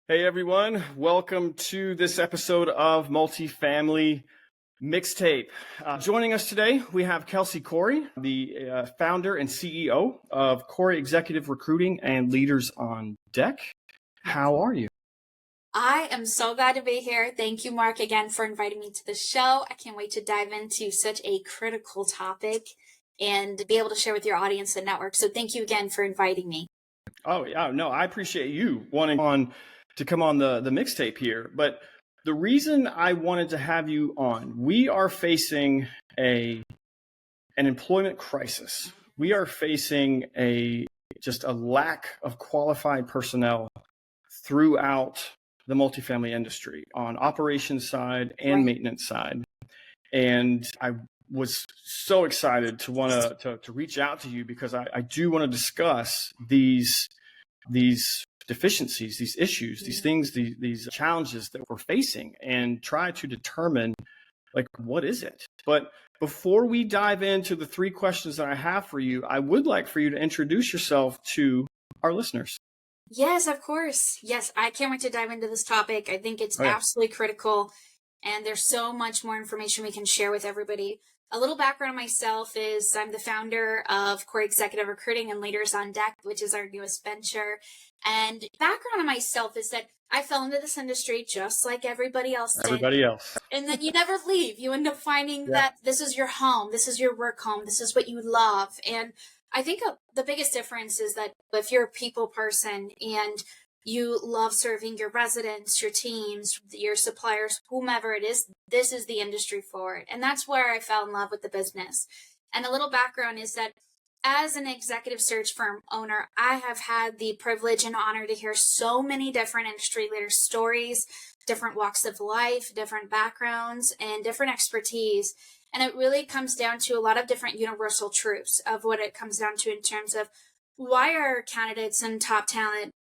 Hey everyone, welcome to this episode of Multifamily Mixtape. Joining us today, we have Kelsey Corey, the founder and CEO of Corey Executive Recruiting and Leaders on Deck. How are you? I am so glad to be here. Thank you, Mark, again for inviting me to the show. I can't wait to dive into such a critical topic and be able to share with your audience and network. So thank you again for inviting me. Oh yeah, no, I appreciate you wanting to come on the mixtape here. But the reason I wanted to have you on, we are facing an employment crisis. We are facing just a lack of qualified personnel throughout the multifamily industry on operations side and maintenance side. And I was so excited to want to reach out to you because I do want to discuss these deficiencies, these issues, these things, these challenges that we're facing and try to determine like, what is it? But before we dive into the three questions that I have for you, I would like for you to introduce yourself to our listeners. Yes, of course. Yes, I can't wait to dive into this topic. I think it's absolutely critical, and there's so much more information we can share with everybody. A little background on myself is I'm the founder of Core Executive Recruiting and Leaders on Deck, which is our newest venture. And background on myself is that I fell into this industry just like everybody else did. Everybody else. And then you never leave. You end up finding that this is your home. This is your work home. This is what you love. And I think the biggest difference is that if you're a people person and you love serving your residents, your teams, your suppliers, whomever it is, this is the industry for it. And that's where I fell in love with the business. And a little background is that as an executive search firm owner, I have had the privilege and honor to hear so many different industry leaders' stories, different walks of life, different backgrounds, and different expertise. And it really comes down to a lot of different universal truths of what it comes down to in terms of why are candidates and top talent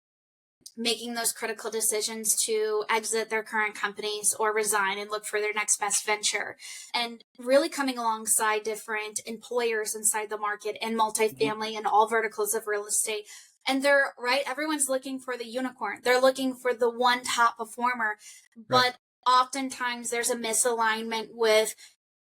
making those critical decisions to exit their current companies or resign and look for their next best venture, and really coming alongside different employers inside the market and multifamily and all verticals of real estate. And they're right. Everyone's looking for the unicorn. They're looking for the one top performer, but oftentimes there's a misalignment with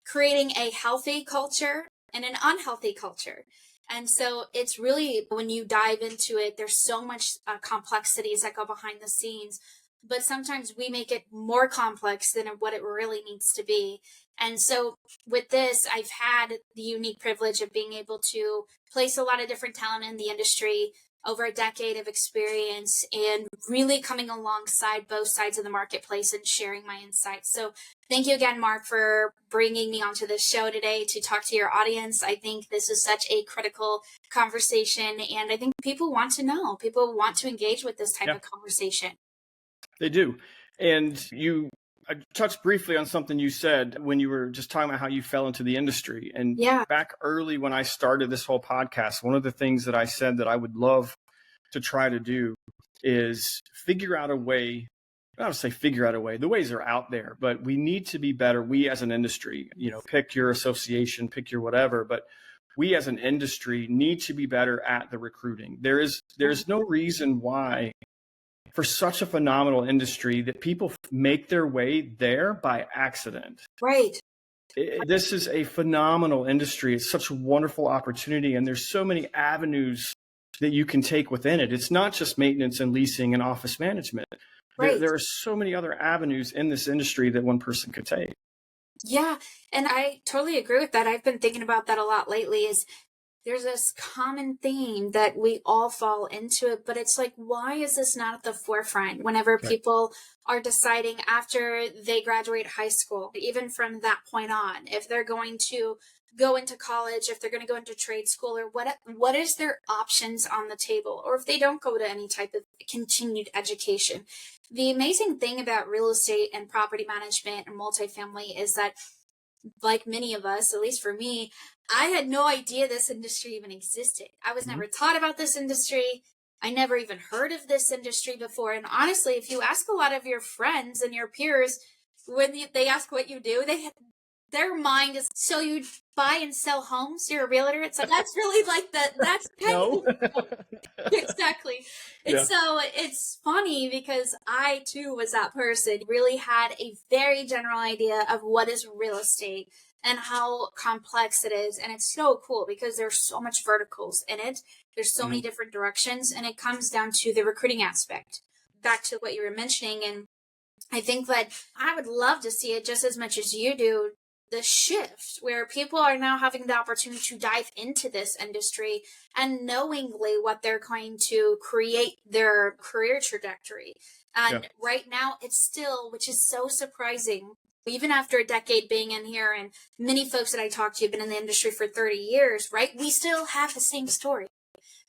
creating a healthy culture and an unhealthy culture. And so it's really, when you dive into it, there's so much complexities that go behind the scenes, but sometimes we make it more complex than what it really needs to be. And so with this, I've had the unique privilege of being able to place a lot of different talent in the industry over a decade of experience and really coming alongside both sides of the marketplace and sharing my insights. So thank you again, Mark, for bringing me onto this show today to talk to your audience. I think this is such a critical conversation, and I think people want to know. People want to engage with this type of conversation. They do. And I touched briefly on something you said when you were just talking about how you fell into the industry. And back early when I started this whole podcast, one of the things that I said that I would love to try to do is figure out a way. I don't say figure out a way. The ways are out there, but we need to be better. We as an industry, pick your association, pick your whatever, but we as an industry need to be better at the recruiting. There's no reason why, for such a phenomenal industry, that people make their way there by accident. Right. This is a phenomenal industry. It's such a wonderful opportunity, and there's so many avenues that you can take within it. It's not just maintenance and leasing and office management. Right. There are so many other avenues in this industry that one person could take. Yeah, and I totally agree with that. I've been thinking about that a lot lately. Is there's this common theme that we all fall into it, but it's like, why is this not at the forefront whenever people are deciding after they graduate high school, even from that point on, if they're going to go into college, if they're going to go into trade school, or what is their options on the table, or if they don't go to any type of continued education. The amazing thing about real estate and property management and multifamily is that, like many of us, at least for me, I had no idea this industry even existed. I was never taught about this industry. I never even heard of this industry before. And honestly, if you ask a lot of your friends and your peers, when they ask what you do, their mind is, so you buy and sell homes? You're a realtor? It's like, that's really like that's kind No. of exactly. And Yeah. so it's funny because I too was that person, really had a very general idea of what is real estate and how complex it is. And it's so cool because there's so much verticals in it. There's so many different directions, and it comes down to the recruiting aspect. Back to what you were mentioning, and I think that I would love to see it just as much as you do, the shift where people are now having the opportunity to dive into this industry and knowingly what they're going to create their career trajectory. And right now it's still, which is so surprising, even after a decade being in here, and many folks that I talk to have been in the industry for 30 years, right? We still have the same story.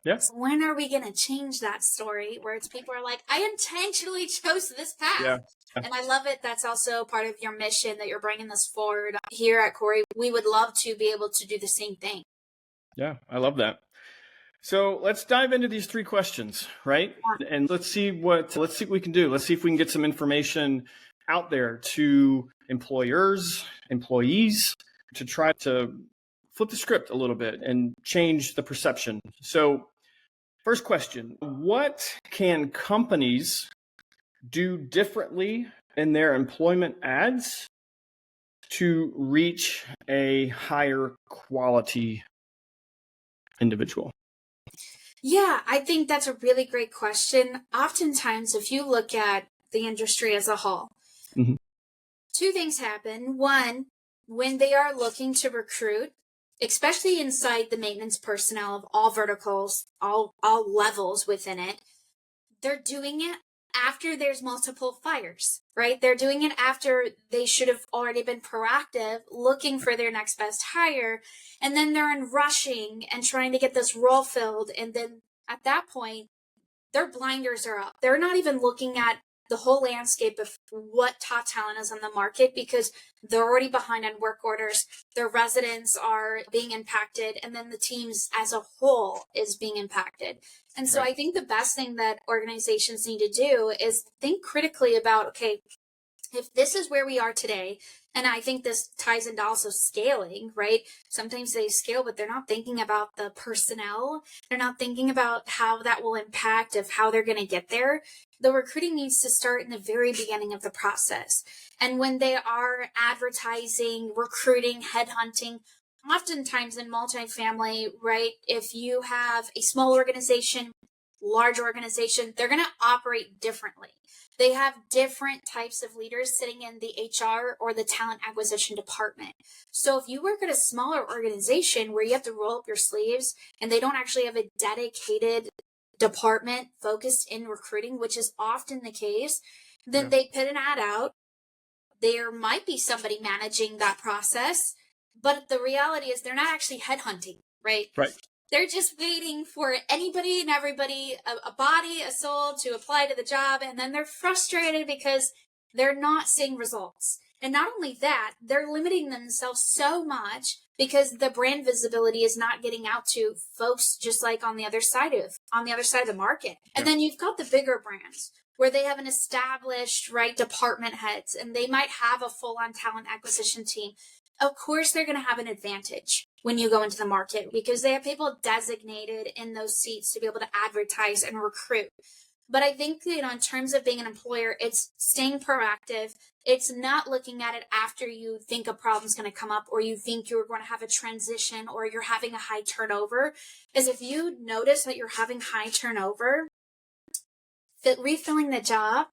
Yes. So when are we going to change that story where it's people are like, I intentionally chose this path? Yeah. And I love it. That's also part of your mission that you're bringing this forward here at Corey. We would love to be able to do the same thing. Yeah, I love that. So let's dive into these 3 questions, right? And let's see what we can do. Let's see if we can get some information out there to employers, employees, to try to flip the script a little bit and change the perception. So first question, what can companies do differently in their employment ads to reach a higher quality individual? Yeah, I think that's a really great question. Oftentimes, if you look at the industry as a whole, 2 things happen. One, when they are looking to recruit, especially inside the maintenance personnel of all verticals, all levels within it, they're doing it after there's multiple fires, right? They're doing it after they should have already been proactive, looking for their next best hire. And then they're in rushing and trying to get this role filled. And then at that point, their blinders are up. They're not even looking at the whole landscape of what top talent is on the market because they're already behind on work orders. Their residents are being impacted, and then the teams as a whole is being impacted. And so I think the best thing that organizations need to do is think critically about, okay, if this is where we are today, and I think this ties into also scaling, right? Sometimes they scale, but they're not thinking about the personnel. They're not thinking about how that will impact of how they're going to get there. The recruiting needs to start in the very beginning of the process. And when they are advertising, recruiting, headhunting, oftentimes in multifamily, right? If you have a small organization, large organization, they're going to operate differently. They have different types of leaders sitting in the HR or the talent acquisition department. So if you work at a smaller organization where you have to roll up your sleeves and they don't actually have a dedicated department focused in recruiting, which is often the case, then they put an ad out. There might be somebody managing that process, but the reality is they're not actually headhunting, right? Right. They're just waiting for anybody and everybody, a body, a soul to apply to the job. And then they're frustrated because they're not seeing results. And not only that, they're limiting themselves so much because the brand visibility is not getting out to folks just like on the other side of the market. And then you've got the bigger brands where they have an established, right, department heads, and they might have a full-on talent acquisition team. Of course, they're going to have an advantage when you go into the market because they have people designated in those seats to be able to advertise and recruit. But I think, in terms of being an employer, it's staying proactive. It's not looking at it after you think a problem's going to come up or you think you're going to have a transition or you're having a high turnover. Is if you notice that you're having high turnover, that refilling the job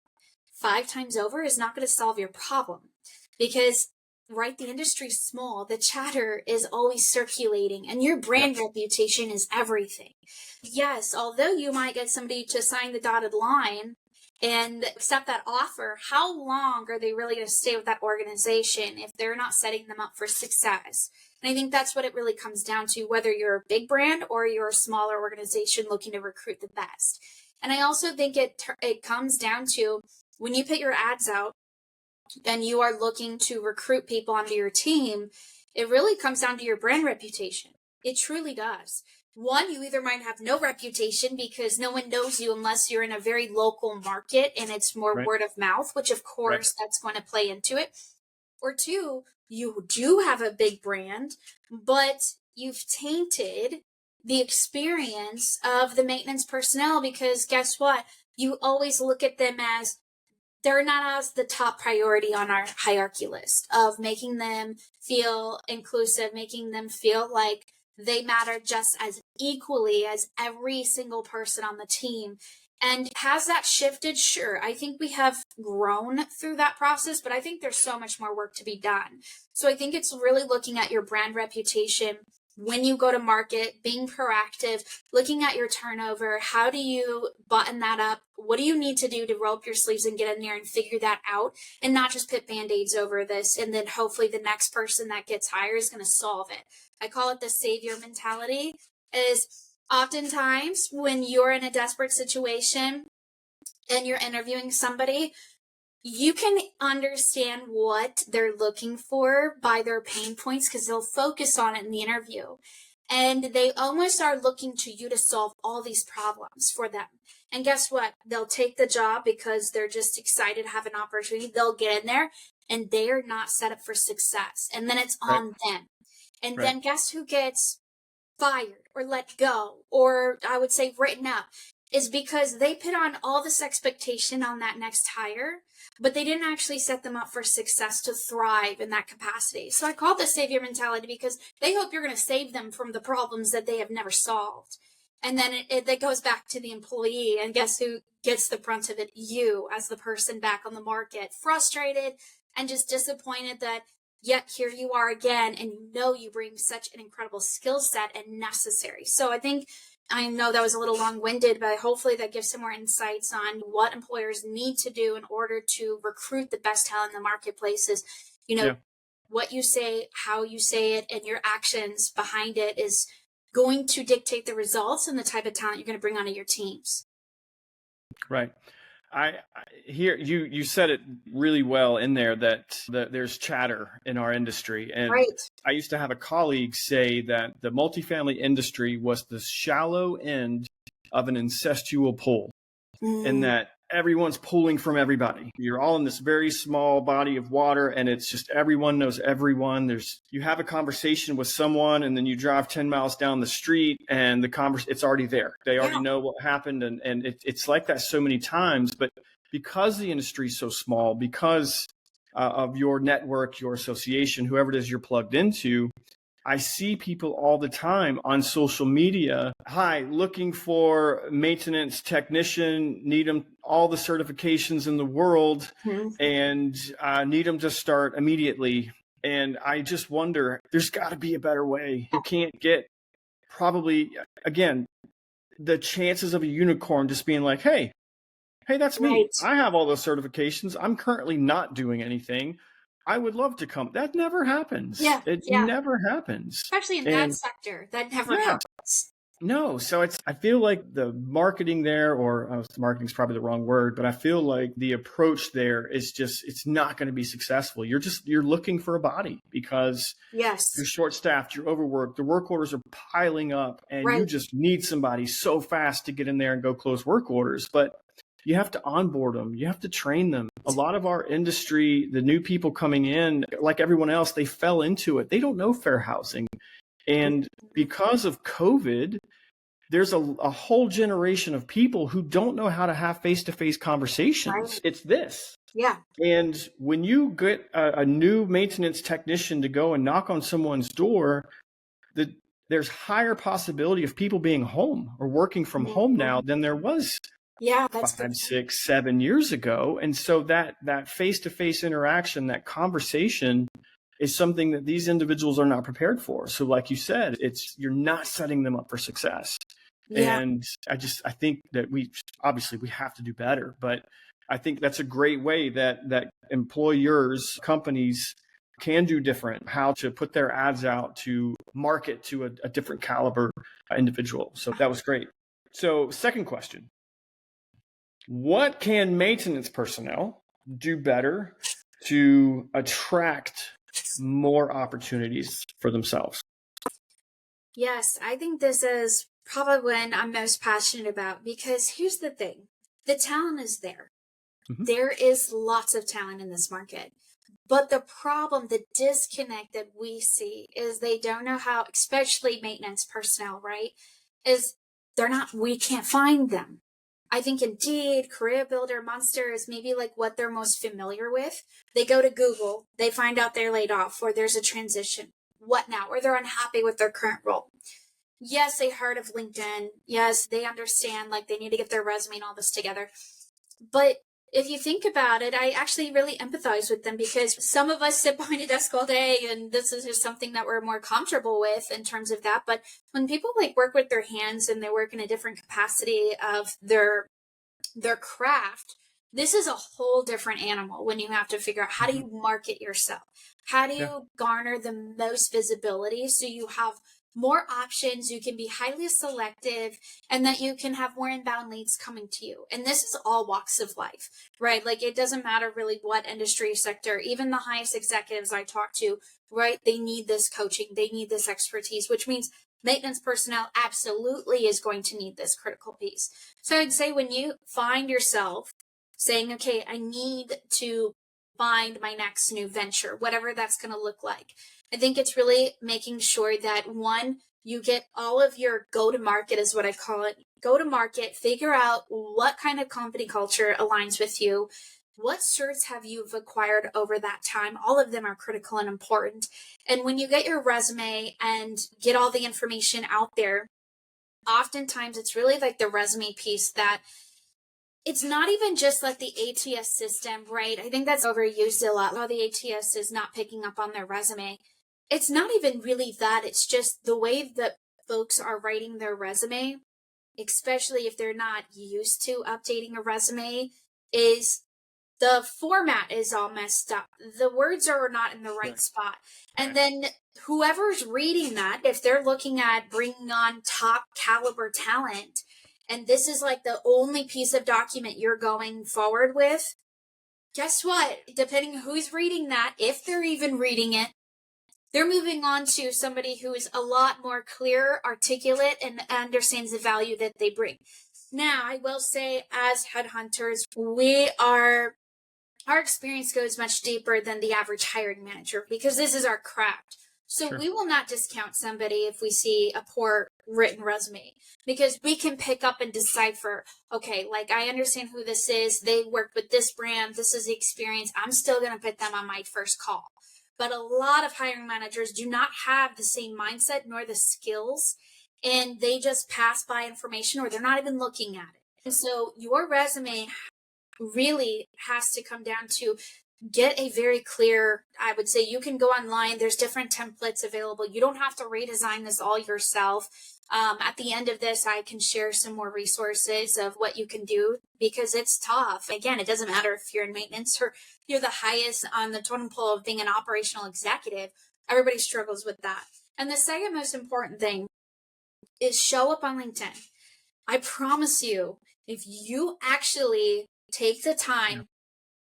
5 times over is not going to solve your problem because, right, the industry's small, the chatter is always circulating, and your brand reputation is everything. Yes, although you might get somebody to sign the dotted line and accept that offer, how long are they really going to stay with that organization if they're not setting them up for success? And I think that's what it really comes down to, whether you're a big brand or you're a smaller organization looking to recruit the best. And I also think it comes down to when you put your ads out, and you are looking to recruit people onto your team, it really comes down to your brand reputation. It truly does. One, you either might have no reputation because no one knows you unless you're in a very local market and it's more word of mouth, which of course that's going to play into it. Or 2, you do have a big brand, but you've tainted the experience of the maintenance personnel, because guess what? You always look at them as they're not as the top priority on our hierarchy list of making them feel inclusive, making them feel like they matter just as equally as every single person on the team. And has that shifted? Sure. I think we have grown through that process, but I think there's so much more work to be done. So I think it's really looking at your brand reputation when you go to market, being proactive, looking at your turnover. How do you button that up? What do you need to do to roll up your sleeves and get in there and figure that out, and not just put band-aids over this and then hopefully the next person that gets hired is going to solve it. I call it the savior mentality. Is oftentimes when you're in a desperate situation and you're interviewing somebody, you can understand what they're looking for by their pain points because they'll focus on it in the interview. And they almost are looking to you to solve all these problems for them. And guess what? They'll take the job because they're just excited to have an opportunity. They'll get in there and they are not set up for success. And then it's on them. And then guess who gets fired or let go, or I would say written up, is because they put on all this expectation on that next hire, but they didn't actually set them up for success to thrive in that capacity. So I call this savior mentality because they hope you're going to save them from the problems that they have never solved. And then it goes back to the employee, and guess who gets the brunt of it? You, as the person back on the market, frustrated and just disappointed that yet here you are again, and you know you bring such an incredible skill set and necessary. So I know that was a little long-winded, but hopefully that gives some more insights on what employers need to do in order to recruit the best talent in the marketplace. Is, what you say, how you say it, and your actions behind it is going to dictate the results and the type of talent you're going to bring onto your teams. Right. I hear you said it really well in there that there's chatter in our industry. And I used to have a colleague say that the multifamily industry was the shallow end of an incestual pool, and that everyone's pulling from everybody. You're all in this very small body of water, and it's just everyone knows everyone. You have a conversation with someone, and then you drive 10 miles down the street, and it's already there. They already know what happened, and it's like that so many times. But because the industry is so small, because of your network, your association, whoever it is you're plugged into, I see people all the time on social media. Hi, looking for maintenance technician, need them all the certifications in the world, and need them to start immediately. And I just wonder, there's got to be a better way. You can't get probably, again, the chances of a unicorn just being like, hey, that's me. I have all those certifications. I'm currently not doing anything. I would love to come. That never happens. It never happens. Especially in that sector, that never happens. No. So I feel like the marketing there, or marketing is probably the wrong word, but I feel like the approach there is just, it's not going to be successful. You're looking for a body because you're short staffed, you're overworked, the work orders are piling up, and you just need somebody so fast to get in there and go close work orders. But you have to onboard them. You have to train them. A lot of our industry, the new people coming in, like everyone else, they fell into it. They don't know fair housing. And because of COVID, there's a whole generation of people who don't know how to have face-to-face conversations. It's this. And when you get a new maintenance technician to go and knock on someone's door, there's higher possibility of people being home or working from home now than there was 5, 6, 7 years ago. And so that face-to-face interaction, that conversation, is something that these individuals are not prepared for. So like you said, you're not setting them up for success. And I think that we have to do better, but I think that's a great way that employers, companies can do different, how to put their ads out to market to a different caliber individual. So that was great. So second question. What can maintenance personnel do better to attract more opportunities for themselves? Yes, I think this is probably what I'm most passionate about, because here's the thing. The talent is there. There is lots of talent in this market, But the problem, the disconnect that we see is they don't know how, especially maintenance personnel, right? Is we can't find them. I think Indeed, Career Builder, Monster is maybe like what they're most familiar with. They go to Google, they find out they're laid off or there's a transition. What now? Or they're unhappy with their current role. Yes, they heard of LinkedIn. Yes, they understand like they need to get their resume and all this together. But if you think about it, I actually really empathize with them because some of us sit behind a desk all day and this is just something that we're more comfortable with in terms of that. But when people like work with their hands and they work in a different capacity of their craft, this is a whole different animal when you have to figure out how do you market yourself? How do you garner the most visibility so you have more options, you can be highly selective, and that you can have more inbound leads coming to you. And this is all walks of life, right? Like it doesn't matter really what industry sector, even the highest executives I talk to, right? They need this coaching, they need this expertise, which means maintenance personnel absolutely is going to need this critical piece. So I'd say when you find yourself saying, okay, I need to find my next new venture, whatever that's going to look like, I think it's really making sure that one, you get all of your go-to-market is what I call it. Go to market, figure out what kind of company culture aligns with you. What certs have you acquired over that time? All of them are critical and important. And when you get your resume and get all the information out there, oftentimes it's really like the resume piece that it's not even just like the ATS system, right? I think that's overused a lot. While the ATS is not picking up on their resume, it's not even really that. It's just the way that folks are writing their resume, especially if they're not used to updating a resume, is the format is all messed up. The words are not in the right spot. And then whoever's reading that, if they're looking at bringing on top caliber talent, and this is like the only piece of document you're going forward with, guess what? Depending who's reading that, if they're even reading it, they're moving on to somebody who is a lot more clear, articulate, and understands the value that they bring. Now, I will say as headhunters, our experience goes much deeper than the average hiring manager because this is our craft. So we will not discount somebody if we see a poor written resume because we can pick up and decipher, okay, like I understand who this is. They worked with this brand. This is the experience. I'm still going to put them on my first call. But a lot of hiring managers do not have the same mindset nor the skills, and they just pass by information or they're not even looking at it. And so your resume really has to come down to get a very clear, I would say you can go online. There's different templates available. You don't have to redesign this all yourself. At the end of this, I can share some more resources of what you can do because it's tough. Again, it doesn't matter if you're in maintenance or you're the highest on the totem pole of being an operational executive. Everybody struggles with that. And the second most important thing is show up on LinkedIn. I promise you, if you actually take the time,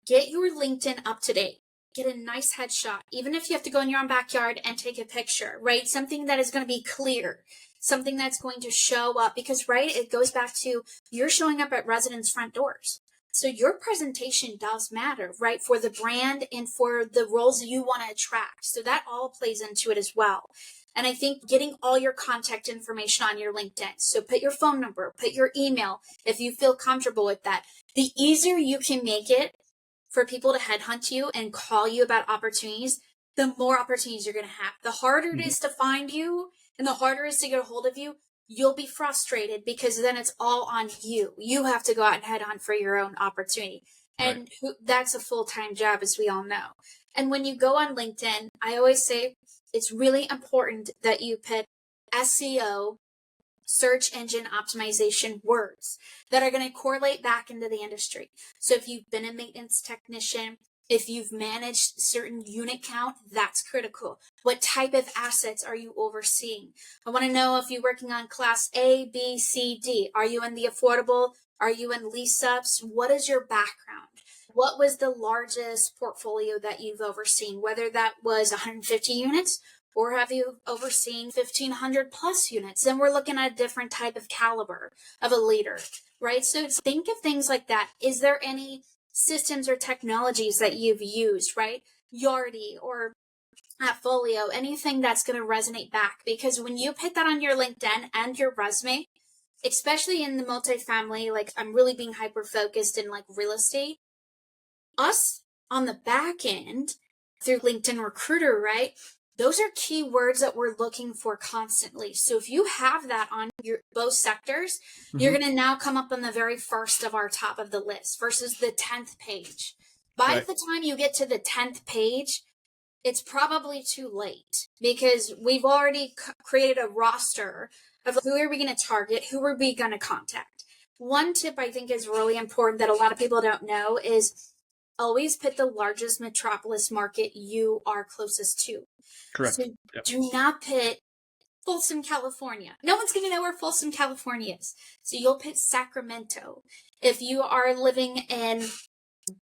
get your LinkedIn up to date, get a nice headshot, even if you have to go in your own backyard and take a picture, right? Something that is going to be clear, something that's going to show up because, right, it goes back to you're showing up at residents' front doors. So your presentation does matter, right, for the brand and for the roles you want to attract. So that all plays into it as well. And I think getting all your contact information on your LinkedIn. So put your phone number, put your email, if you feel comfortable with that. The easier you can make it for people to headhunt you and call you about opportunities, the more opportunities you're going to have. The harder it is to find you and the harder it is to get a hold of you, you'll be frustrated because then it's all on you. You have to go out and headhunt for your own opportunity. And that's a full-time job, as we all know. And when you go on LinkedIn, I always say it's really important that you put SEO, search engine optimization words that are going to correlate back into the industry. So if you've been a maintenance technician, if you've managed certain unit count, that's critical. What type of assets are you overseeing? I want to know if you're working on class A, B, C, D. Are you in the affordable? Are you in lease ups? What is your background? What was the largest portfolio that you've overseen? Whether that was 150 units or have you overseen 1,500 plus units? And we're looking at a different type of caliber of a leader, right? So think of things like that. Is there any systems or technologies that you've used, right? Yardi or Folio, anything that's going to resonate back. Because when you put that on your LinkedIn and your resume, especially in the multifamily, like I'm really being hyper focused in like real estate, us on the back end through LinkedIn Recruiter, right? Those are keywords that we're looking for constantly. So if you have that on your both sectors, you're going to now come up on the very first of our top of the list versus the 10th page. By the time you get to the 10th page, it's probably too late because we've already created a roster of who are we going to target, who are we going to contact. One tip I think is really important that a lot of people don't know is always put the largest metropolis market you are closest to. Correct. So do not put Folsom, California. No one's going to know where Folsom, California is. So you'll put Sacramento. If you are living in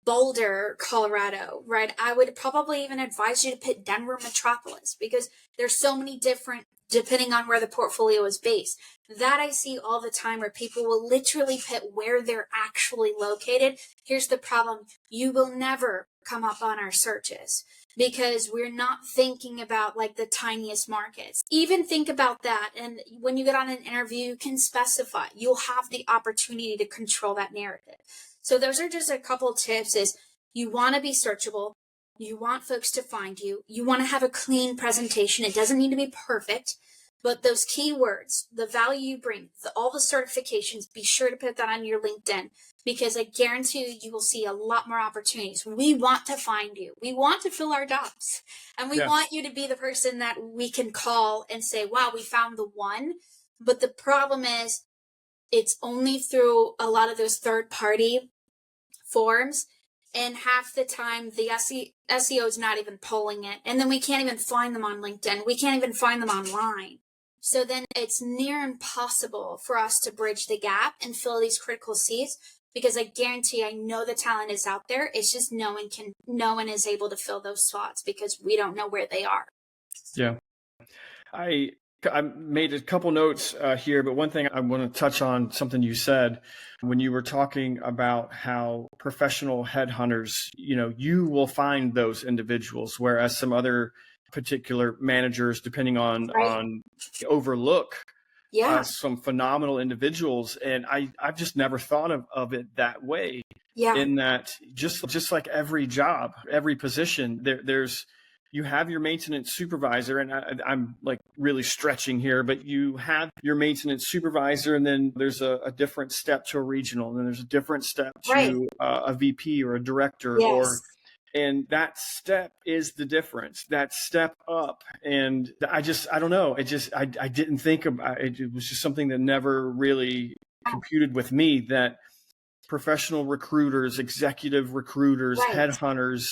Boulder, Colorado, right? I would probably even advise you to put Denver metropolis because there's so many different, depending on where the portfolio is based. That I see all the time where people will literally put where they're actually located. Here's the problem. You will never come up on our searches because we're not thinking about like the tiniest markets. Even think about that. And when you get on an interview, you can specify. You'll have the opportunity to control that narrative. So those are just a couple tips is you want to be searchable. You want folks to find you. You want to have a clean presentation. It doesn't need to be perfect, but those keywords, the value you bring, all the certifications, be sure to put that on your LinkedIn because I guarantee you will see a lot more opportunities. We want to find you. We want to fill our jobs and we want you to be the person that we can call and say, wow, we found the one. But the problem is it's only through a lot of those third-party forms, and half the time the SEO is not even pulling it, and then we can't even find them on LinkedIn. We can't even find them online. So then it's near impossible for us to bridge the gap and fill these critical seats because I guarantee I know the talent is out there. It's just no one is able to fill those slots because we don't know where they are. Yeah. I made a couple notes here, but one thing I want to touch on something you said when you were talking about how professional headhunters, you will find those individuals, whereas some other particular managers, depending on overlook some phenomenal individuals. And I've just never thought of it that way. Yeah. In that just like every job, every position, there's you have your maintenance supervisor, and I'm like really stretching here, but you have your maintenance supervisor, and then there's a different step to a regional, and then there's a different step to a VP or a director, and that step is the difference, that step up. And I don't know. I didn't think about it. It was just something that never really computed with me that professional recruiters, executive recruiters, headhunters,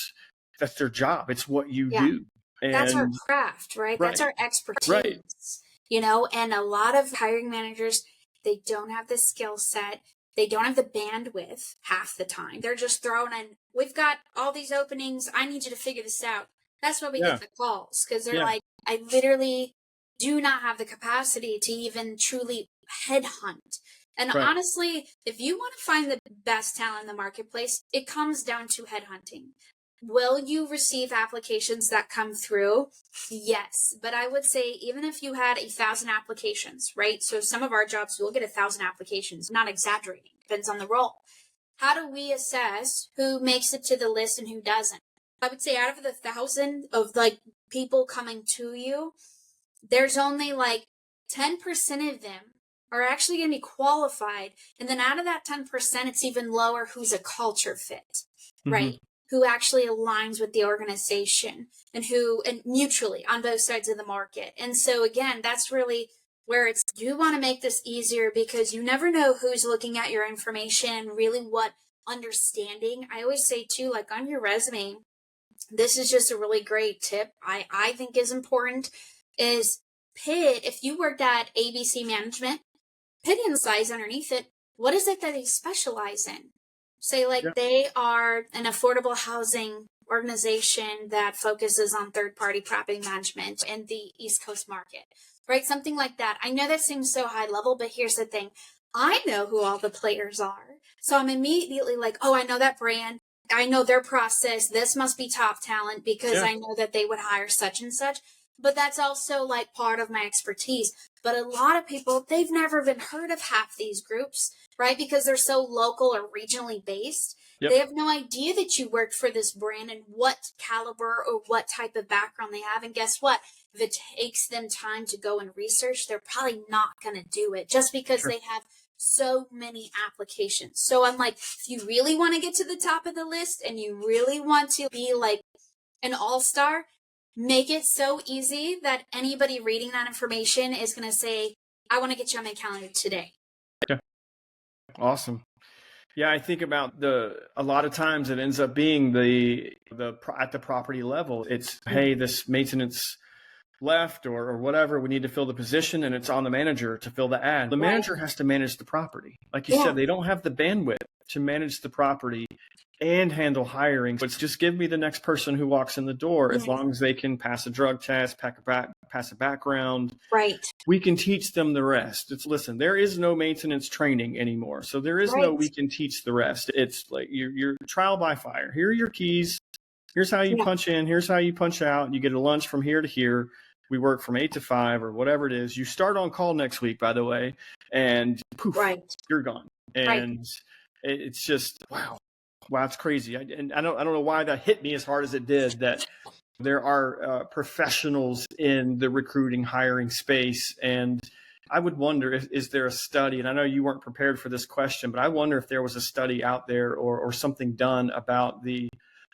that's their job. It's what you do. And that's our craft, right? That's our expertise, and a lot of hiring managers, they don't have the skill set. They don't have the bandwidth half the time. They're just thrown in, we've got all these openings. I need you to figure this out. That's why we get the calls because they're like, I literally do not have the capacity to even truly headhunt. And honestly, if you want to find the best talent in the marketplace, it comes down to headhunting. Will you receive applications that come through? Yes. But I would say even if you had 1,000 applications, right? So some of our jobs will get 1,000 applications, not exaggerating, depends on the role. How do we assess who makes it to the list and who doesn't? I would say out of the 1,000 of like people coming to you, there's only like 10% of them are actually going to be qualified. And then out of that 10%, it's even lower who's a culture fit, right? Who actually aligns with the organization and mutually on both sides of the market. And so again, that's really where you want to make this easier because you never know who's looking at your information, really what understanding. I always say too, like on your resume, this is just a really great tip I think is important is if you worked at ABC Management, put in the size underneath it. What is it that they specialize in? Say they are an affordable housing organization that focuses on third-party property management in the East Coast market, right? Something like that. I know that seems so high level, but here's the thing. I know who all the players are. So I'm immediately like, oh, I know that brand. I know their process. This must be top talent because I know that they would hire such and such. But that's also like part of my expertise. But a lot of people, they've never even heard of half these groups, right? Because they're so local or regionally based. Yep. They have no idea that you worked for this brand and what caliber or what type of background they have. And guess what? If it takes them time to go and research, they're probably not going to do it just because they have so many applications. So I'm like, if you really want to get to the top of the list and you really want to be like an all-star, make it so easy that anybody reading that information is going to say, I want to get you on my calendar today. Yeah. Awesome. Yeah, I think about a lot of times it ends up being at the property level. It's, hey, this maintenance left or whatever, we need to fill the position, and it's on the manager to fill the ad. The manager has to manage the property. Like you said, they don't have the bandwidth to manage the property and handle hiring. But just give me the next person who walks in the door, as long as they can pass a drug test, pass a background. Right. We can teach them the rest. Listen, there is no maintenance training anymore. So there is no, we can teach the rest. It's like you're trial by fire. Here are your keys. Here's how you punch in. Here's how you punch out. You get a lunch from here to here. We work from 8 to 5 or whatever it is. You start on call next week, by the way, and poof, you're gone. And it's just, wow, it's crazy. And I don't know why that hit me as hard as it did, that there are professionals in the recruiting, hiring space. And I would wonder, is there a study, and I know you weren't prepared for this question, but I wonder if there was a study out there or something done about the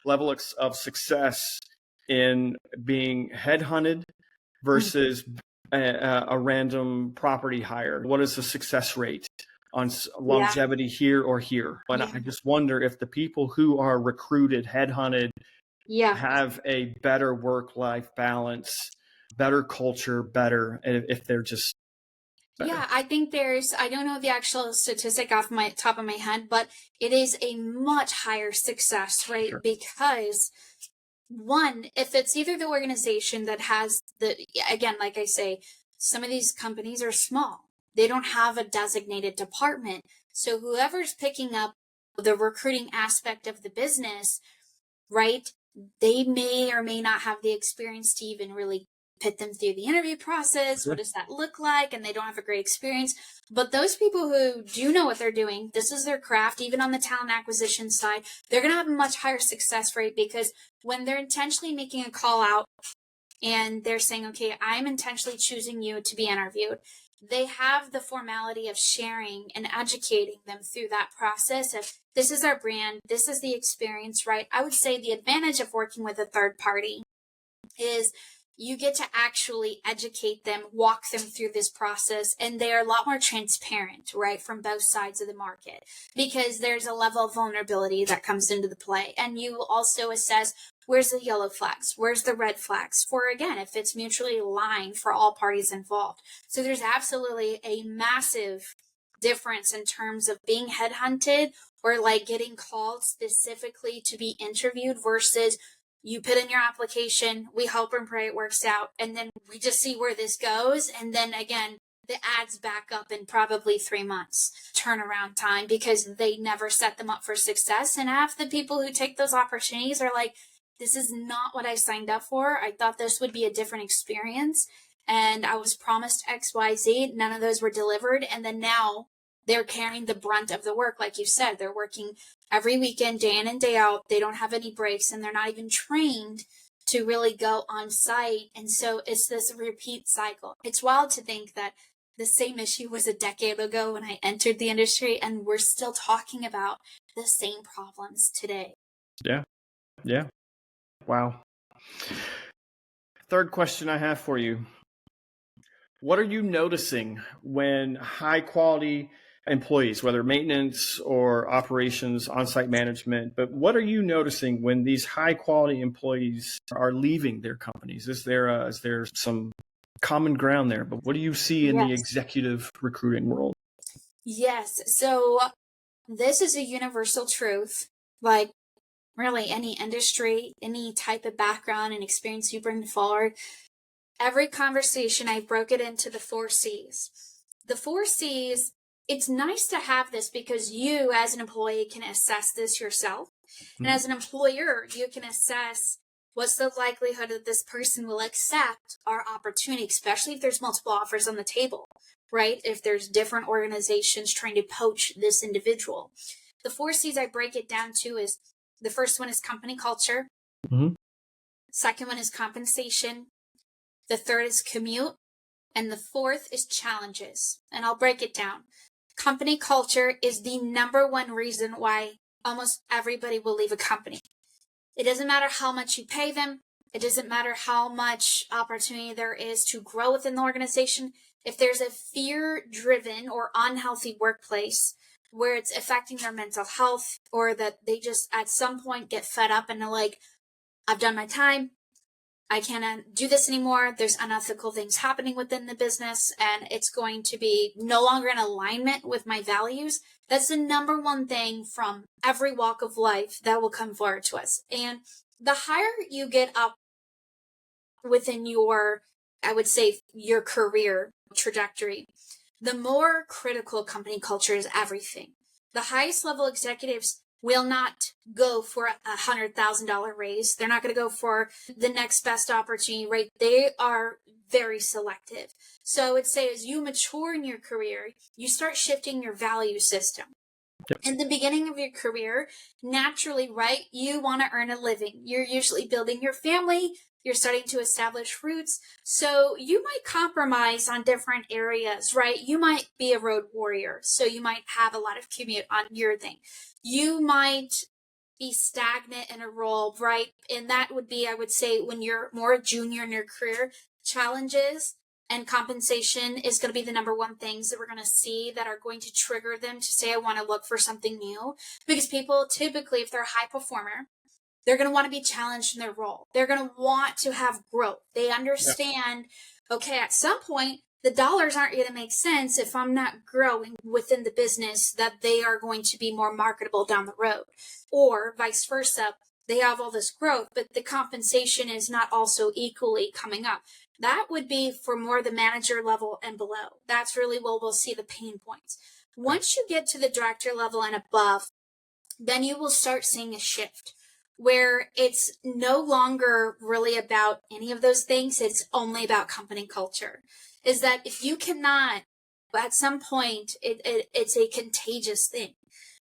level of success in being headhunted versus a random property hire. What is the success rate on longevity here or here? But I just wonder if the people who are recruited, headhunted, have a better work-life balance, better culture, if they're just better. Yeah, I think I don't know the actual statistic off my top of my head, but it is a much higher success rate because one, if it's either the organization that has again, like I say, some of these companies are small. They don't have a designated department. So whoever's picking up the recruiting aspect of the business, right, they may or may not have the experience to even really put them through the interview process. What does that look like? And they don't have a great experience. But those people who do know what they're doing, this is their craft, even on the talent acquisition side, they're going to have a much higher success rate because when they're intentionally making a call out and they're saying, okay, I'm intentionally choosing you to be interviewed, they have the formality of sharing and educating them through that process of, this is our brand, this is the experience, right? I would say the advantage of working with a third party is you get to actually educate them, walk them through this process, and they're a lot more transparent, right, from both sides of the market, because there's a level of vulnerability that comes into the play. And you also assess, where's the yellow flags? Where's the red flags? For, again, if it's mutually aligned for all parties involved. So there's absolutely a massive difference in terms of being headhunted or like getting called specifically to be interviewed versus you put in your application, we hope and pray it works out, and then we just see where this goes. And then again, the ads back up in probably 3 months turnaround time because they never set them up for success. And half the people who take those opportunities are like, this is not what I signed up for. I thought this would be a different experience. And I was promised XYZ. None of those were delivered. And then now they're carrying the brunt of the work. Like you said, they're working every weekend, day in and day out. They don't have any breaks and they're not even trained to really go on site. And so it's this repeat cycle. It's wild to think that the same issue was a decade ago when I entered the industry and we're still talking about the same problems today. Yeah. Yeah. Wow. Third question I have for you. What are you noticing when high quality employees, whether maintenance or operations, on-site management, but what are you noticing when these high quality employees are leaving their companies? Is there some common ground there? But what do you see in the executive recruiting world? Yes. So this is a universal truth. Like really any industry, any type of background and experience you bring forward, every conversation, I broke it into the 4 C's. The 4 C's, it's nice to have this because you as an employee can assess this yourself. And as an employer, you can assess what's the likelihood that this person will accept our opportunity, especially if there's multiple offers on the table, right? If there's different organizations trying to poach this individual. The 4 C's I break it down to is, the first one is company culture. Second one is compensation. The third is commute. And the fourth is challenges. And I'll break it down. Company culture is the number one reason why almost everybody will leave a company. It doesn't matter how much you pay them. It doesn't matter how much opportunity there is to grow within the organization. If there's a fear-driven or unhealthy workplace where it's affecting their mental health, or that they just at some point get fed up and they're like, I've done my time. I can't do this anymore. There's unethical things happening within the business, and it's going to be no longer in alignment with my values. That's the number one thing from every walk of life that will come forward to us. And the higher you get up within your, I would say, your career trajectory, the more critical company culture is everything. The highest level executives will not go for $100,000 raise. They're not going to go for the next best opportunity, right? They are very selective. So I would say as you mature in your career, you start shifting your value system. In the beginning of your career, naturally, right, you want to earn a living. You're usually building your family. You're starting to establish roots. So you might compromise on different areas, right? You might be a road warrior. So you might have a lot of commute on your thing. You might be stagnant in a role, right? And that would be, I would say, when you're more junior in your career, challenges and compensation is going to be the number one things that we're going to see that are going to trigger them to say, I want to look for something new. Because people typically, if they're a high performer, they're going to want to be challenged in their role. They're going to want to have growth. They understand, okay, at some point, the dollars aren't going to make sense if I'm not growing within the business, that they are going to be more marketable down the road. Or vice versa, they have all this growth, but the compensation is not also equally coming up. That would be for more the manager level and below. That's really where we'll see the pain points. Once you get to the director level and above, then you will start seeing a shift where it's no longer really about any of those things. It's only about company culture. Is that if you cannot, at some point, it's a contagious thing,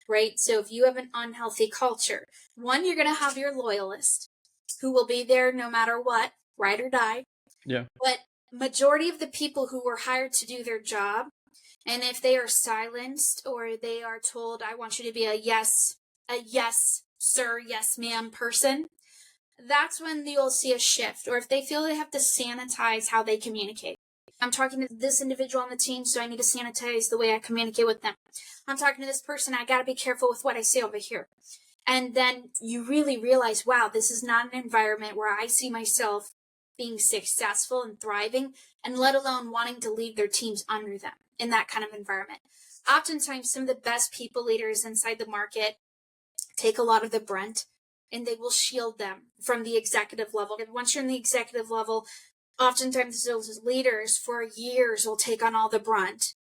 right? So if you have an unhealthy culture, one, you're going to have your loyalist who will be there no matter what, ride or die. Yeah. But majority of the people who were hired to do their job, and if they are silenced or they are told, I want you to be a yes, sir, yes, ma'am person, that's when you'll see a shift. Or if they feel they have to sanitize how they communicate. I'm talking to this individual on the team, so I need to sanitize the way I communicate with them. I'm talking to this person, I got to be careful with what I say over here. And then you really realize, wow, this is not an environment where I see myself being successful and thriving, and let alone wanting to leave their teams under them in that kind of environment. Oftentimes, some of the best people leaders inside the market take a lot of the brunt, and they will shield them from the executive level. And once you're in the executive level, oftentimes those leaders for years will take on all the brunt,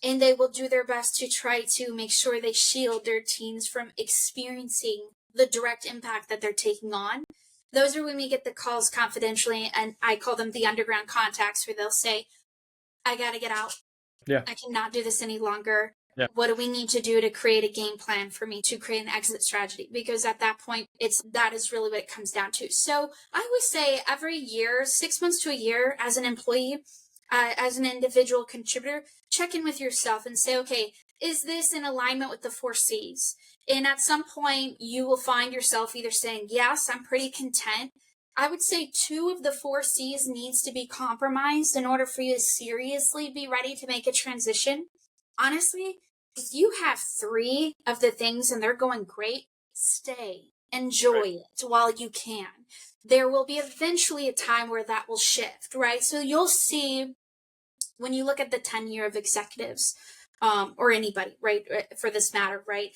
and they will do their best to try to make sure they shield their teams from experiencing the direct impact that they're taking on. Those are when we get the calls confidentially, and I call them the underground contacts, where they'll say, I got to get out. Yeah. I cannot do this any longer. Yeah. What do we need to do to create a game plan for me to create an exit strategy? Because at that point, that is really what it comes down to. So I would say every year, 6 months to a year, as an employee, as an individual contributor, check in with yourself and say, okay, is this in alignment with the 4 C's? And at some point, you will find yourself either saying, yes, I'm pretty content. I would say 2 of the 4 C's needs to be compromised in order for you to seriously be ready to make a transition. Honestly, if you have 3 of the things and they're going great, stay, enjoy it while you can. There will be eventually a time where that will shift, right? So you'll see when you look at the tenure of executives, or anybody, right, for this matter, right,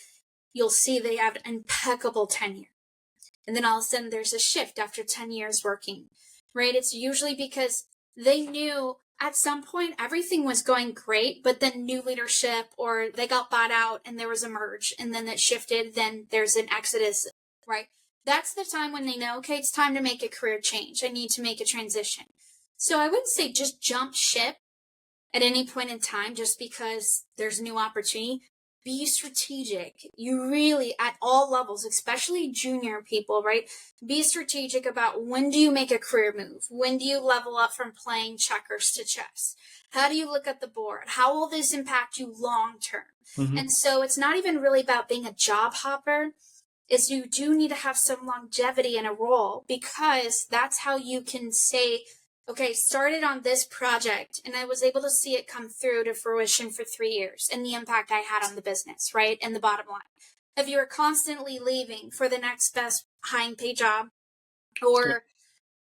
you'll see they have impeccable tenure. And then all of a sudden there's a shift after 10 years working, right? It's usually because they knew at some point everything was going great, but then new leadership, or they got bought out and there was a merge, and then it shifted. Then there's an exodus right? That's the time when they know, okay, it's time to make a career change. I need to make a transition. So I wouldn't say just jump ship at any point in time just because there's a new opportunity. Be strategic. You really, at all levels, especially junior people, right? Be strategic about when do you make a career move? When do you level up from playing checkers to chess? How do you look at the board? How will this impact you long term? Mm-hmm. And so it's not even really about being a job hopper. Is you do need to have some longevity in a role, because that's how you can say, okay, started on this project and I was able to see it come through to fruition for 3 years and the impact I had on the business, right? And the bottom line. If you're constantly leaving for the next best high paid job, or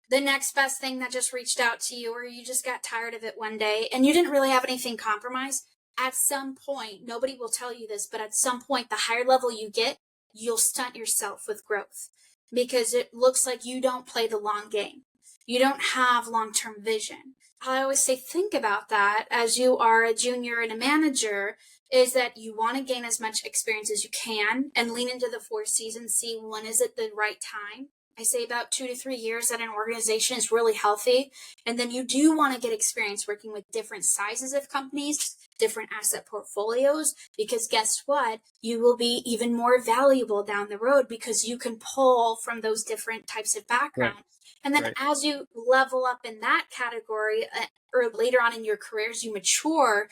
the next best thing that just reached out to you, or you just got tired of it one day and you didn't really have anything compromised, at some point, nobody will tell you this, but at some point, the higher level you get, you'll stunt yourself with growth, because it looks like you don't play the long game. You don't have long-term vision. I always say, think about that as you are a junior and a manager, is that you want to gain as much experience as you can and lean into the 4Cs and see when is it the right time. I say about 2 to 3 years at an organization is really healthy. And then you do want to get experience working with different sizes of companies, different asset portfolios, because guess what? You will be even more valuable down the road because you can pull from those different types of background. Right. And then as you level up in that category, or later on in your career, as you mature,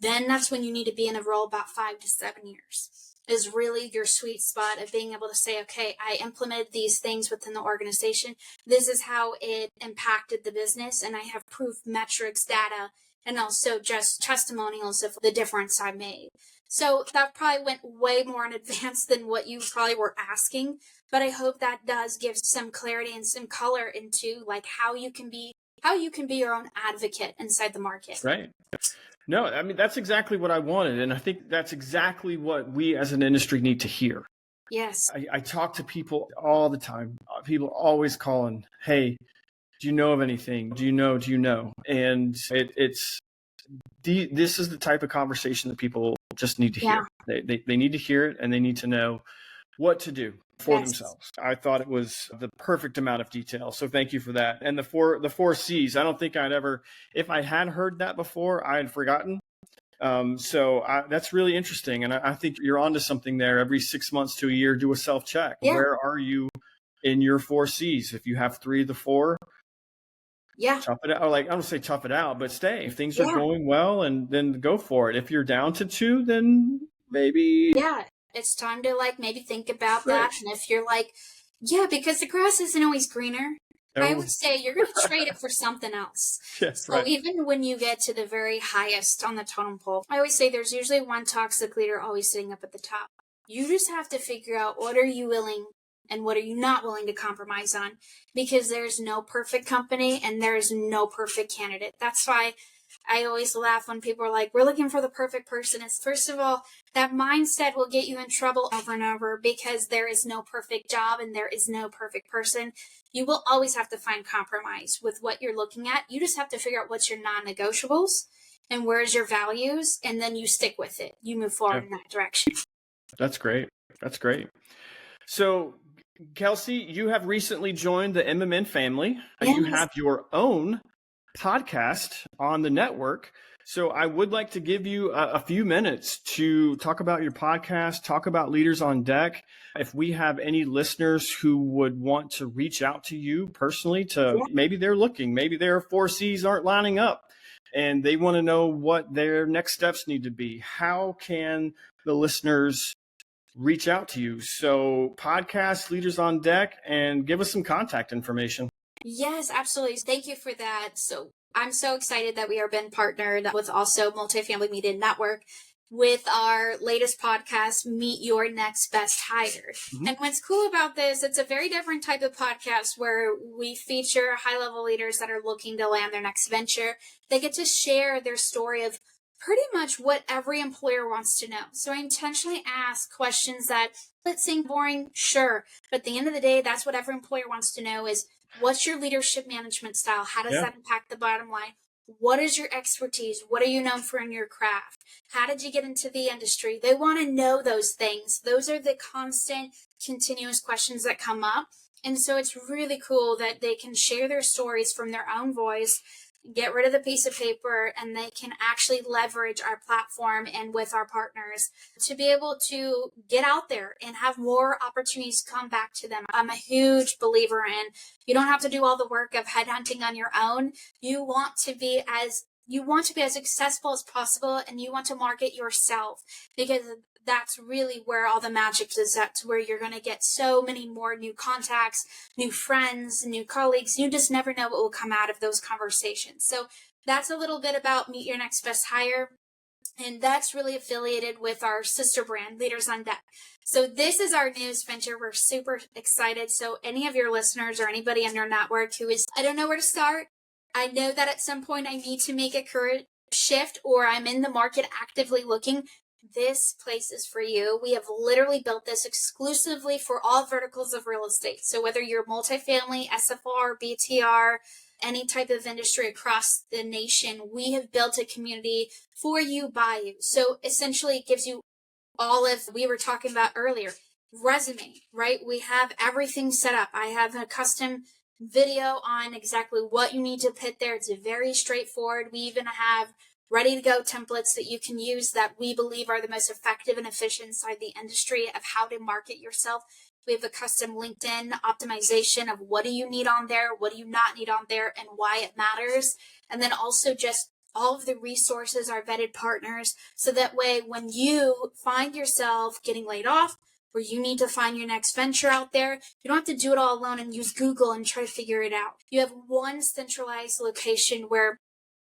then that's when you need to be in a role about 5 to 7 years. Is really your sweet spot of being able to say, okay, I implemented these things within the organization. This is how it impacted the business. And I have proof, metrics, data, and also just testimonials of the difference I made. So that probably went way more in advance than what you probably were asking. But I hope that does give some clarity and some color into like how you can be your own advocate inside the market. Right. No, I mean, that's exactly what I wanted. And I think that's exactly what we as an industry need to hear. Yes. I talk to people all the time. People always calling, hey, do you know of anything? Do you know? And this is the type of conversation that people just need to hear. They need to hear it, and they need to know what to do for themselves. I thought it was the perfect amount of detail. So thank you for that. And the four C's, I don't think I'd ever, if I had heard that before, I had forgotten. That's really interesting. And I think you're onto something there. Every 6 months to a year, do a self-check. Yeah. Where are you in your 4 C's? If you have 3 of the 4, tough it out. Like, I don't say tough it out, but stay. If things are going well, and then go for it. If you're down to 2, then maybe. Yeah. It's time to like maybe think about that. And if you're like, because the grass isn't always greener, I would say you're going to trade it for something else. So even when you get to the very highest on the totem pole, I always say there's usually one toxic leader always sitting up at the top. You just have to figure out what are you willing and what are you not willing to compromise on, because there's no perfect company and there's no perfect candidate. That's why I always laugh when people are like, we're looking for the perfect person. It's, first of all, that mindset will get you in trouble over and over, because there is no perfect job and there is no perfect person. You will always have to find compromise with what you're looking at. You just have to figure out what's your non-negotiables and where's your values, and then you stick with it. You move forward in that direction. That's great. So, Kelsey, you have recently joined the MMN family. Yes. You have your own podcast on the network. So I would like to give you a few minutes to talk about your podcast, talk about Leaders on Deck. If we have any listeners who would want to reach out to you personally, maybe they're looking, maybe their 4 C's aren't lining up and they want to know what their next steps need to be. How can the listeners reach out to you? So podcast, Leaders on Deck, and give us some contact information. Yes, absolutely. Thank you for that. So I'm so excited that we are been partnered with also Multifamily Media Network with our latest podcast, Meet Your Next Best Hire. Mm-hmm. And what's cool about this, it's a very different type of podcast where we feature high-level leaders that are looking to land their next venture. They get to share their story of pretty much what every employer wants to know. So I intentionally ask questions that, let's seem boring, sure. But at the end of the day, that's what every employer wants to know is, what's your leadership management style? How does that impact the bottom line? What is your expertise? What are you known for in your craft? How did you get into the industry? They want to know those things. Those are the constant, continuous questions that come up. And so it's really cool that they can share their stories from their own voice, get rid of the piece of paper, and they can actually leverage our platform and with our partners to be able to get out there and have more opportunities come back to them. I'm a huge believer in you don't have to do all the work of headhunting on your own. You want to be as successful as possible, and you want to market yourself, because that's really where all the magic is. That's where you're going to get so many more new contacts, new friends, new colleagues. You just never know what will come out of those conversations. So that's a little bit about Meet Your Next Best Hire. And that's really affiliated with our sister brand, Leaders on Deck. So this is our newest venture. We're super excited. So any of your listeners or anybody in your network who is, I don't know where to start. I know that at some point I need to make a career shift, or I'm in the market actively looking. This place is for you. We have literally built this exclusively for all verticals of real estate. So whether you're multifamily, SFR, BTR, any type of industry across the nation, we have built a community for you, by you. So essentially it gives you all of, we were talking about earlier, resume, right? We have everything set up. I have a custom video on exactly what you need to put there. It's very straightforward. We even have ready to go templates that you can use that we believe are the most effective and efficient inside the industry of how to market yourself. We have a custom LinkedIn optimization of what do you need on there, what do you not need on there, and why it matters. And then also just all of the resources, our vetted partners, so that way when you find yourself getting laid off, or you need to find your next venture out there, you don't have to do it all alone and use Google and try to figure it out. You have one centralized location where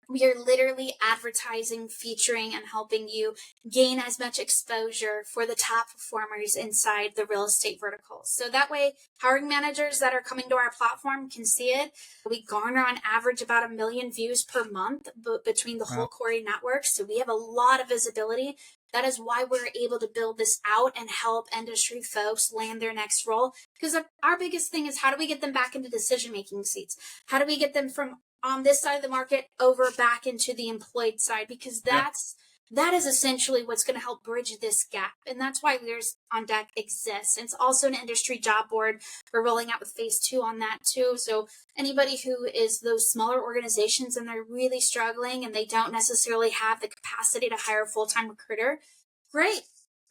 we are literally advertising, featuring, and helping you gain as much exposure for the top performers inside the real estate vertical. So that way, hiring managers that are coming to our platform can see it. We garner on average about 1 million views per month between the whole Corey network. So we have a lot of visibility. That is why we're able to build this out and help industry folks land their next role. Because our biggest thing is, how do we get them back into decision-making seats? How do we get them from on this side of the market over back into the employed side? Because that is essentially what's going to help bridge this gap. And that's why Leaders on Deck exists. It's also an industry job board. We're rolling out with phase 2 on that too. So anybody who is those smaller organizations and they're really struggling and they don't necessarily have the capacity to hire a full-time recruiter, great.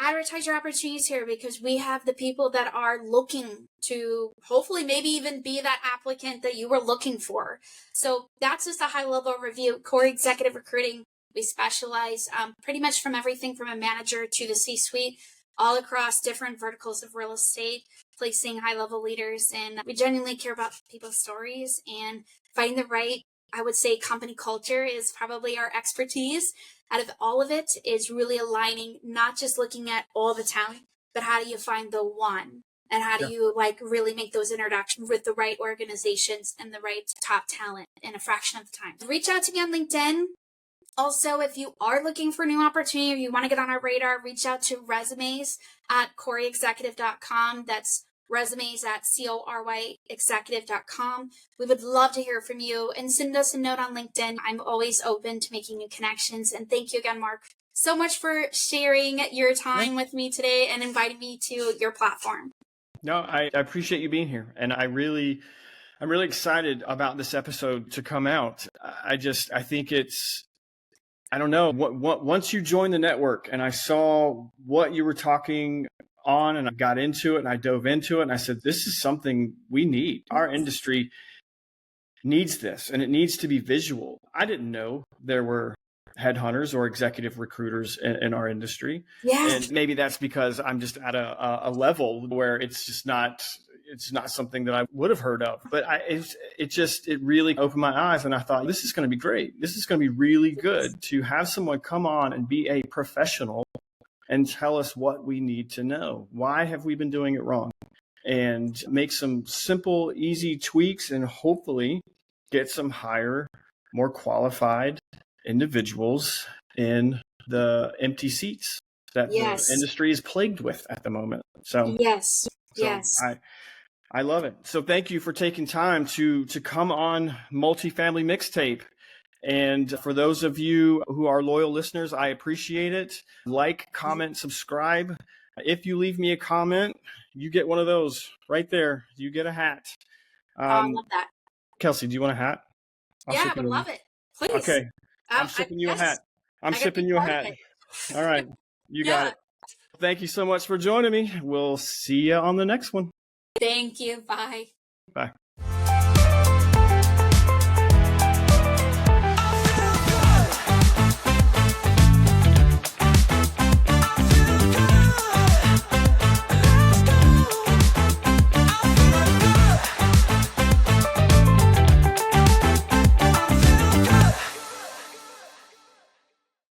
Advertise your opportunities here, because we have the people that are looking to hopefully maybe even be that applicant that you were looking for. So that's just a high level review. Core Executive Recruiting, we specialize pretty much from everything from a manager to the C-suite, all across different verticals of real estate, placing high level leaders. And we genuinely care about people's stories and finding the right, I would say, company culture is probably our expertise. Out of all of it is really aligning, not just looking at all the talent, but how do you find the one? And how do you really make those introductions with the right organizations and the right top talent in a fraction of the time? Reach out to me on LinkedIn. Also, if you are looking for a new opportunity or you want to get on our radar, reach out to resumes at coryexecutive.com. That's resumes at coryexecutive.com. We would love to hear from you, and send us a note on LinkedIn. I'm always open to making new connections. And thank you again, Mark, so much for sharing your time with me today and inviting me to your platform. No, I appreciate you being here. And I'm really excited about this episode to come out. I think it's, I don't know, once you joined the network and I saw what you were talking on and I got into it and I dove into it and I said, this is something we need. Our industry needs this, and it needs to be visual. I didn't know there were headhunters or executive recruiters in our industry. And maybe that's because I'm just at a level where it's not something that I would have heard of, but it really opened my eyes, and I thought, this is going to be great. This is going to be really good to have someone come on and be a professional and tell us what we need to know. Why have we been doing it wrong? And make some simple, easy tweaks and hopefully get some higher, more qualified individuals in the empty seats that the industry is plagued with at the moment. So I love it. So thank you for taking time to come on Multifamily Mixtape And for those of you who are loyal listeners, I appreciate it. Like, comment, subscribe. If you leave me a comment, you get one of those right there. You get a hat. I love that. Kelsey, do you want a hat? I would love it. Please. Okay. I'm shipping you a hat. I'm shipping you a hat. All right. You got it. Thank you so much for joining me. We'll see you on the next one. Thank you. Bye. Bye.